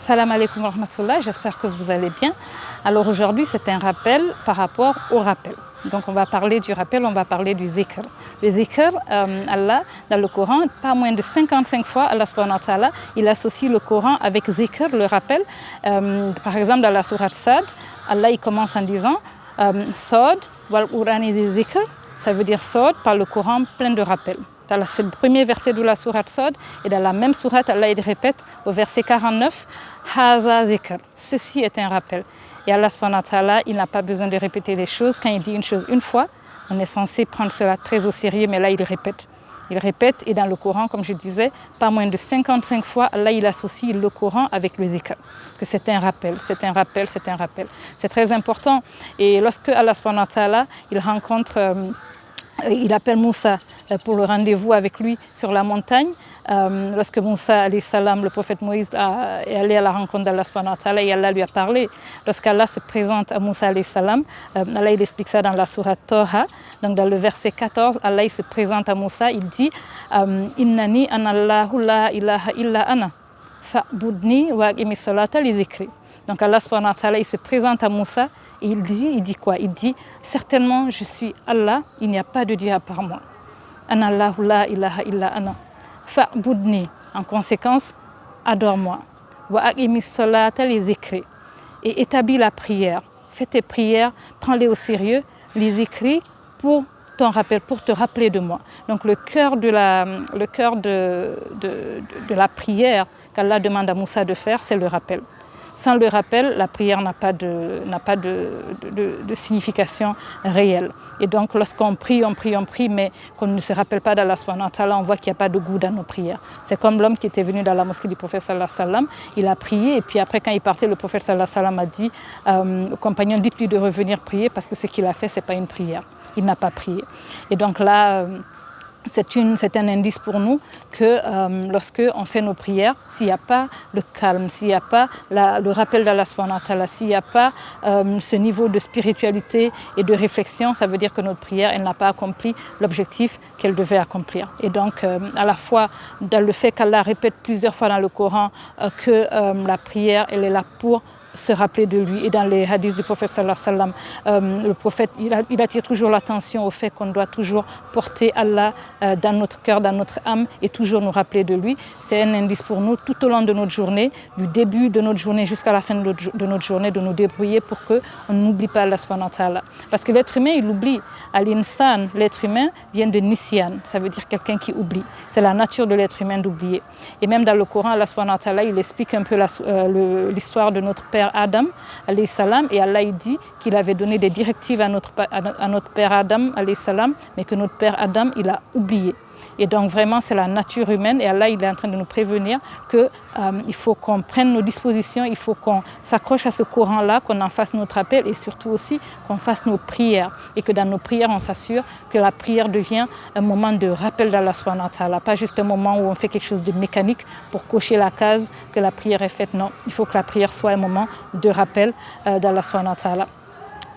Salam alaikum wa rahmatullah, j'espère que vous allez bien. Alors aujourd'hui, c'est un rappel par rapport au rappel. Donc on va parler du rappel, on va parler du zikr. Le zikr, Allah, dans le Coran, pas moins de 55 fois, Allah subhanahu wa ta'ala, il associe le Coran avec zikr, le rappel. Par exemple, dans la sourate Sad, Allah il commence en disant Sad wal Qur'ani zikr, ça veut dire Sad par le Coran plein de rappels. C'est le premier verset de la sourate Sad, et dans la même sourate, Allah il répète au verset 49 Hadha zikr, ceci est un rappel. Et Allah subhanahu wa ta'ala, il n'a pas besoin de répéter les choses. Quand il dit une chose une fois, on est censé prendre cela très au sérieux, mais là il répète. Il répète, et dans le Coran, comme je disais, pas moins de 55 fois, Allah il associe le Coran avec le zikr. Que c'est un rappel, c'est un rappel, c'est un rappel. C'est très important. Et lorsque Allah subhanahu wa ta'ala, il rencontre... il appelle Moussa pour le rendez-vous avec lui sur la montagne. Lorsque Moussa, alayhi salam, le prophète Moïse, est allé à la rencontre d'Allah subhanahu wa ta'ala, et Allah lui a parlé. Lorsqu'Allah se présente à Moussa, alayhi salam, Allah il explique ça dans la sourate Toha. Donc dans le verset 14, Allah il se présente à Moussa, il dit Innani anallahu la ilaha illa ana fa'budni wa aqimi salata li dhikri. Donc Allah subhanahu wa ta'ala il se présente à Moussa. Et il dit quoi? Il dit certainement je suis Allah, il n'y a pas de Dieu à part moi. Anallahu la ilaha illa ana. Fa'budni, en conséquence, adore-moi. Wa aqimi salata li dhikri. Et établis la prière. Fais tes prières, prends-les au sérieux, li dhikri pour ton rappel, pour te rappeler de moi. Donc le cœur de la prière qu'Allah demande à Moussa de faire, c'est le rappel. Sans le rappel, la prière n'a pas de signification réelle. Et donc, lorsqu'on prie, mais qu'on ne se rappelle pas d'Allah subhanahu wa ta'ala, on voit qu'il n'y a pas de goût dans nos prières. C'est comme l'homme qui était venu dans la mosquée du prophète sallallahu alayhi wa sallam, il a prié, et puis après, quand il partait, le prophète sallallahu alayhi wa sallam a dit au compagnon, dites-lui de revenir prier, parce que ce qu'il a fait, ce n'est pas une prière. Il n'a pas prié. Et donc là... c'est un indice pour nous que lorsque on fait nos prières, s'il n'y a pas le calme, s'il n'y a pas le rappel d'Allah subhanahu wa ta'ala, s'il n'y a pas ce niveau de spiritualité et de réflexion, ça veut dire que notre prière, elle n'a pas accompli l'objectif qu'elle devait accomplir. Et donc, à la fois, dans le fait qu'Allah répète plusieurs fois dans le Coran que la prière, elle est là pour se rappeler de lui. Et dans les hadiths du prophète sallallahu alayhi wa sallam, le prophète il attire toujours l'attention au fait qu'on doit toujours porter Allah dans notre cœur, dans notre âme, et toujours nous rappeler de lui. C'est un indice pour nous tout au long de notre journée, du début de notre journée jusqu'à la fin de notre journée, de nous débrouiller pour qu'on n'oublie pas Allah subhanahu wa ta'ala. Parce que l'être humain, il oublie. Al-insan, l'être humain, vient de nisyan, ça veut dire quelqu'un qui oublie. C'est la nature de l'être humain d'oublier. Et même dans le Coran, Allah subhanahu wa ta'ala, il explique un peu l'histoire de notre père Adam, alayhi salam, et Allah il dit qu'il avait donné des directives à notre père Adam, alayhi salam, mais que notre père Adam, il a oublié. Et donc vraiment, c'est la nature humaine, et Allah il est en train de nous prévenir qu'il faut qu'on prenne nos dispositions, il faut qu'on s'accroche à ce Coran-là, qu'on en fasse notre appel, et surtout aussi qu'on fasse nos prières, et que dans nos prières, on s'assure que la prière devient un moment de rappel d'Allah subhanahu wa ta'ala, pas juste un moment où on fait quelque chose de mécanique pour cocher la case que la prière est faite. Non, il faut que la prière soit un moment de rappel d'Allah subhanahu wa ta'ala.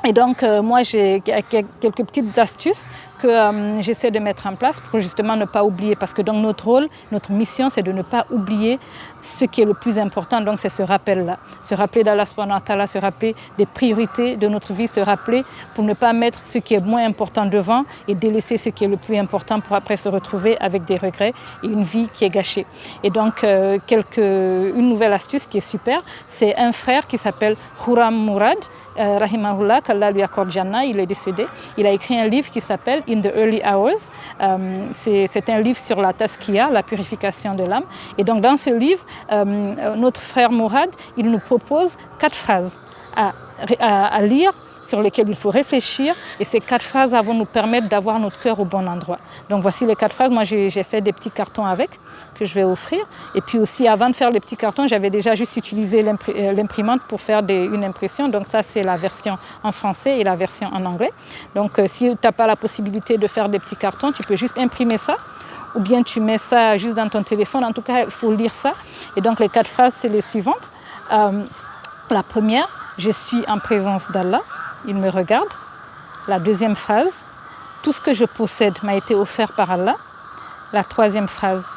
Et donc, moi, j'ai quelques petites astuces que j'essaie de mettre en place pour justement ne pas oublier. Parce que donc, notre rôle, notre mission, c'est de ne pas oublier ce qui est le plus important. Donc, c'est ce rappel-là. Se rappeler d'Allah subhanahu wa ta'ala, se rappeler des priorités de notre vie, se rappeler pour ne pas mettre ce qui est moins important devant et délaisser ce qui est le plus important pour après se retrouver avec des regrets et une vie qui est gâchée. Et donc, une nouvelle astuce qui est super, c'est un frère qui s'appelle Khurram Mourad, rahimahullah, qu'Allah lui accorde Jannah, il est décédé. Il a écrit un livre qui s'appelle In the Early Hours. C'est un livre sur la tazkiya, la purification de l'âme. Et donc dans ce livre, notre frère Mourad, il nous propose 4 phrases à lire, sur lesquelles il faut réfléchir, et ces 4 phrases vont nous permettre d'avoir notre cœur au bon endroit. Donc voici les 4 phrases. Moi j'ai fait des petits cartons avec, que je vais offrir. Et puis aussi, avant de faire les petits cartons, j'avais déjà juste utilisé l'imprimante pour faire une impression. Donc ça, c'est la version en français et la version en anglais. Donc si tu n'as pas la possibilité de faire des petits cartons, tu peux juste imprimer ça, ou bien tu mets ça juste dans ton téléphone. En tout cas, il faut lire ça. Et donc les 4 phrases, c'est les suivantes. La première, je suis en présence d'Allah, il me regarde. La deuxième phrase, tout ce que je possède m'a été offert par Allah. La troisième phrase,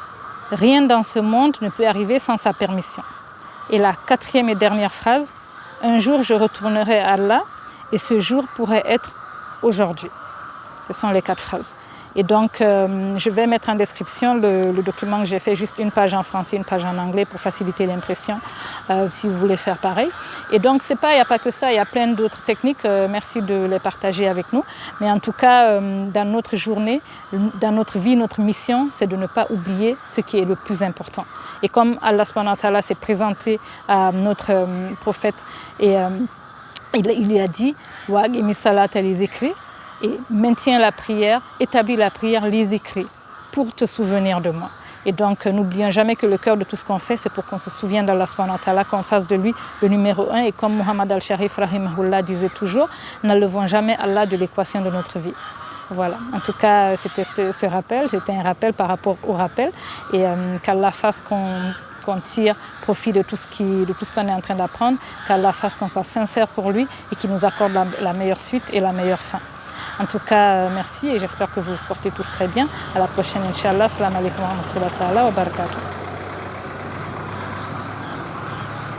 rien dans ce monde ne peut arriver sans sa permission. Et la quatrième et dernière phrase, un jour je retournerai à Allah et ce jour pourrait être aujourd'hui. Ce sont les 4 phrases. Et donc, je vais mettre en description le document que j'ai fait, juste une page en français, une page en anglais pour faciliter l'impression, si vous voulez faire pareil. Et donc, il n'y a pas que ça, il y a plein d'autres techniques. Merci de les partager avec nous. Mais en tout cas, dans notre journée, dans notre vie, notre mission, c'est de ne pas oublier ce qui est le plus important. Et comme Allah subhanahu wa ta'ala s'est présenté à notre prophète et il lui a dit « Wa'aqimi salata li dhikri » et maintiens la prière, établis la prière, les écrits, pour te souvenir de moi. Et donc, n'oublions jamais que le cœur de tout ce qu'on fait, c'est pour qu'on se souvienne d'Allah subhanahu wa ta'ala, qu'on fasse de lui le numéro 1. Et comme Muhammad al-Sharif rahimahullah disait toujours, n'enlevons jamais Allah de l'équation de notre vie. Voilà, en tout cas, c'était ce rappel, c'était un rappel par rapport au rappel. Et qu'Allah fasse qu'on tire profit de tout ce qu'on est en train d'apprendre, qu'Allah fasse qu'on soit sincère pour lui et qu'il nous accorde la meilleure suite et la meilleure fin. En tout cas, merci et j'espère que vous vous portez tous très bien. À la prochaine, Inch'Allah. Assalamu alaikum wa rahmatullahi wa barakatuh.